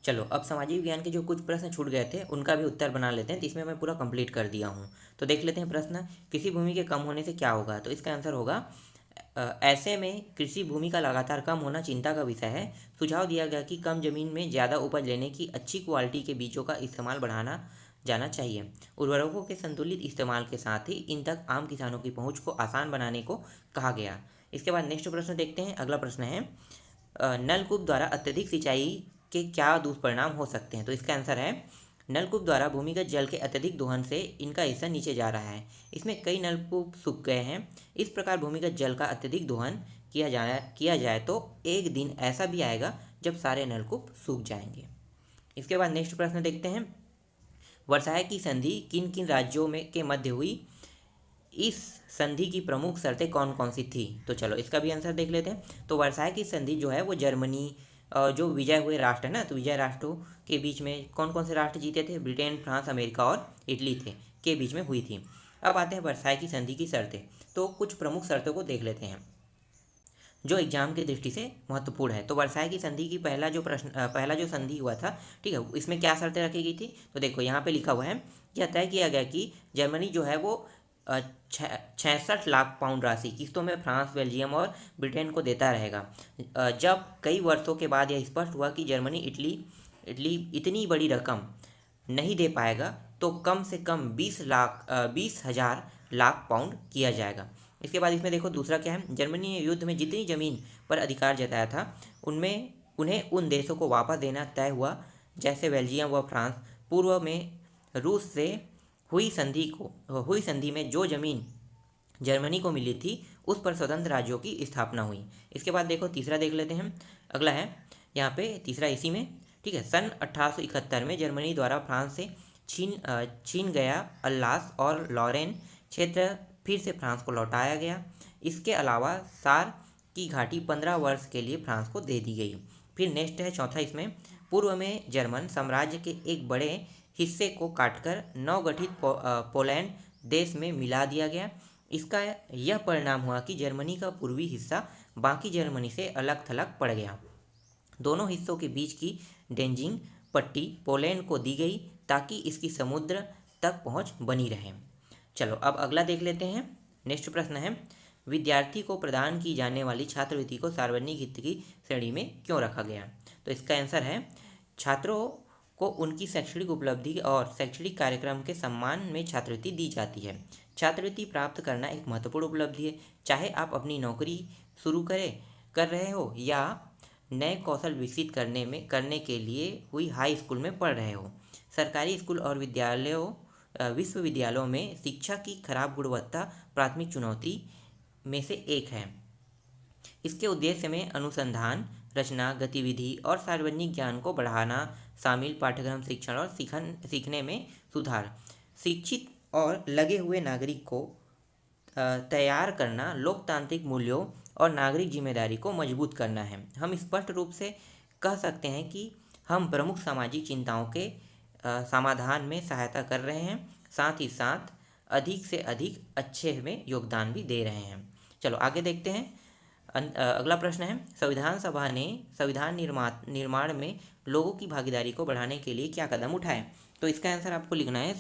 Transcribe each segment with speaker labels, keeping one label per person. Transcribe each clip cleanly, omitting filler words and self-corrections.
Speaker 1: चलो अब सामाजिक विज्ञान के जो कुछ प्रश्न छूट गए थे उनका भी उत्तर बना लेते हैं, तो इसमें मैं पूरा कंप्लीट कर दिया हूँ। तो देख लेते हैं प्रश्न, कृषि भूमि के कम होने से क्या होगा। तो इसका आंसर होगा ऐसे में कृषि भूमि का लगातार कम होना चिंता का विषय है। सुझाव दिया गया कि कम जमीन में ज़्यादा उपज लेने की अच्छी क्वालिटी के बीजों का इस्तेमाल बढ़ाना जाना चाहिए। उर्वरकों के संतुलित इस्तेमाल के साथ ही इन तक आम किसानों की पहुंच को आसान बनाने को कहा गया। इसके बाद नेक्स्ट प्रश्न देखते हैं। अगला प्रश्न है नलकूप द्वारा अत्यधिक सिंचाई के क्या दुष्परिणाम हो सकते हैं। तो इसका आंसर है नलकूप द्वारा भूमिगत जल के अत्यधिक दोहन से इनका हिस्सा नीचे जा रहा है। इसमें कई नलकूप सूख गए हैं। इस प्रकार भूमिगत जल का अत्यधिक दोहन किया जाए तो एक दिन ऐसा भी आएगा जब सारे नलकूप सूख जाएंगे। इसके बाद नेक्स्ट प्रश्न देखते हैं, वर्साय की संधि किन किन राज्यों में के मध्य हुई, इस संधि की प्रमुख शर्तें कौन कौन सी थी। तो चलो इसका भी आंसर देख लेते हैं। तो वर्साय की संधि जो है वो जर्मनी जो विजय हुए राष्ट्र है ना, तो विजय राष्ट्रों के बीच में कौन कौन से राष्ट्र जीते थे, ब्रिटेन, फ्रांस, अमेरिका और इटली थे के बीच में हुई थी। अब आते हैं वर्साय की संधि की शर्तें। तो कुछ प्रमुख शर्तों को देख लेते हैं जो एग्जाम की दृष्टि से महत्वपूर्ण है। तो वर्साय की संधि की पहला जो संधि हुआ था, ठीक है, इसमें क्या शर्तें रखी गई थी। तो देखो यहाँ पे लिखा हुआ है, यह तय किया गया कि जर्मनी जो है वो 66 लाख पाउंड राशि किस्तों में फ्रांस, बेल्जियम और ब्रिटेन को देता रहेगा। जब कई वर्षों के बाद यह स्पष्ट हुआ कि जर्मनी इटली इतनी बड़ी रकम नहीं दे पाएगा तो कम से कम 20,000 लाख पाउंड किया जाएगा। इसके बाद इसमें देखो दूसरा क्या है, जर्मनी ने युद्ध में जितनी जमीन पर अधिकार जताया था उनमें उन्हें उन देशों को वापस देना तय हुआ जैसे बेल्जियम व फ्रांस। पूर्व में रूस से हुई संधि में जो जमीन जर्मनी को मिली थी उस पर स्वतंत्र राज्यों की स्थापना हुई। इसके बाद देखो तीसरा देख लेते हैं। अगला है यहाँ पे तीसरा इसी में, ठीक है, सन 1871 में जर्मनी द्वारा फ्रांस से छीन गया अल्लास और लॉरेन क्षेत्र फिर से फ्रांस को लौटाया गया। इसके अलावा सार की घाटी 15 वर्ष के लिए फ्रांस को दे दी गई। फिर नेक्स्ट है चौथा इसमें, पूर्व में जर्मन साम्राज्य के एक बड़े हिस्से को काटकर नवगठित पोलैंड देश में मिला दिया गया। इसका यह परिणाम हुआ कि जर्मनी का पूर्वी हिस्सा बाकी जर्मनी से अलग थलग पड़ गया। दोनों हिस्सों के बीच की डेंजिंग पट्टी पोलैंड को दी गई ताकि इसकी समुद्र तक पहुंच बनी रहे। चलो अब अगला देख लेते हैं। नेक्स्ट प्रश्न है, विद्यार्थी को प्रदान की जाने वाली छात्रवृत्ति को सार्वजनिक हित की श्रेणी में क्यों रखा गया। तो इसका आंसर है छात्रों को उनकी शैक्षणिक उपलब्धि और शैक्षणिक कार्यक्रम के सम्मान में छात्रवृत्ति दी जाती है। छात्रवृत्ति प्राप्त करना एक महत्वपूर्ण उपलब्धि है, चाहे आप अपनी नौकरी शुरू कर रहे हो या नए कौशल विकसित करने के लिए हुई हाई स्कूल में पढ़ रहे हो। सरकारी स्कूल और विश्वविद्यालयों में शिक्षा की खराब गुणवत्ता प्राथमिक चुनौती में से एक है। इसके उद्देश्य में अनुसंधान, रचना, गतिविधि और सार्वजनिक ज्ञान को बढ़ाना शामिल पाठ्यक्रम शिक्षण और सीखने में सुधार, शिक्षित और लगे हुए नागरिक को तैयार करना, लोकतांत्रिक मूल्यों और नागरिक जिम्मेदारी को मजबूत करना है। हम स्पष्ट रूप से कह सकते हैं कि हम प्रमुख सामाजिक चिंताओं के समाधान में सहायता कर रहे हैं, साथ ही साथ अधिक से अधिक अच्छे में योगदान भी दे रहे हैं। चलो आगे देखते हैं। अगला प्रश्न है, संविधान सभा ने संविधान निर्माण में लोगों की भागीदारी को बढ़ाने के लिए क्या कदम उठाए। तो इसका आंसर आपको लिखना है,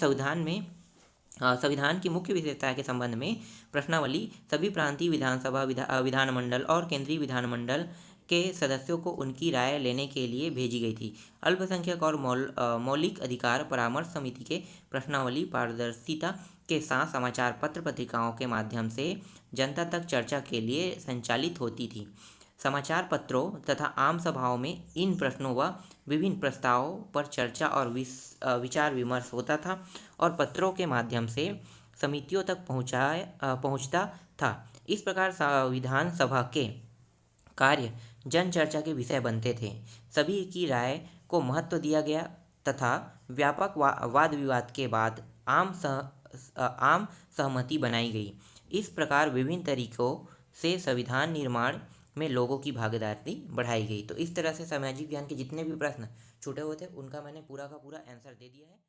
Speaker 1: संविधान की मुख्य विशेषता के संबंध में प्रश्नावली सभी प्रांतीय विधानसभा विधानमंडल और केंद्रीय विधानमंडल के सदस्यों को उनकी राय लेने के लिए भेजी गई थी। अल्पसंख्यक और मौलिक अधिकार परामर्श समिति के प्रश्नावली पारदर्शिता के साथ समाचार पत्र पत्रिकाओं के माध्यम से जनता तक चर्चा के लिए संचालित होती थी। समाचार पत्रों तथा आम सभाओं में इन प्रश्नों व विभिन्न प्रस्तावों पर चर्चा और विचार विमर्श होता था और पत्रों के माध्यम से समितियों तक पहुंचता था। इस प्रकार संविधान सभा के कार्य जन चर्चा के विषय बनते थे। सभी की राय को महत्व दिया गया तथा व्यापक वाद विवाद के बाद आम सहमति बनाई गई। इस प्रकार विभिन्न तरीकों से संविधान निर्माण में लोगों की भागीदारी बढ़ाई गई। तो इस तरह से सामाजिक ज्ञान के जितने भी प्रश्न छूटे हुए थे उनका मैंने पूरा का पूरा आंसर दे दिया है।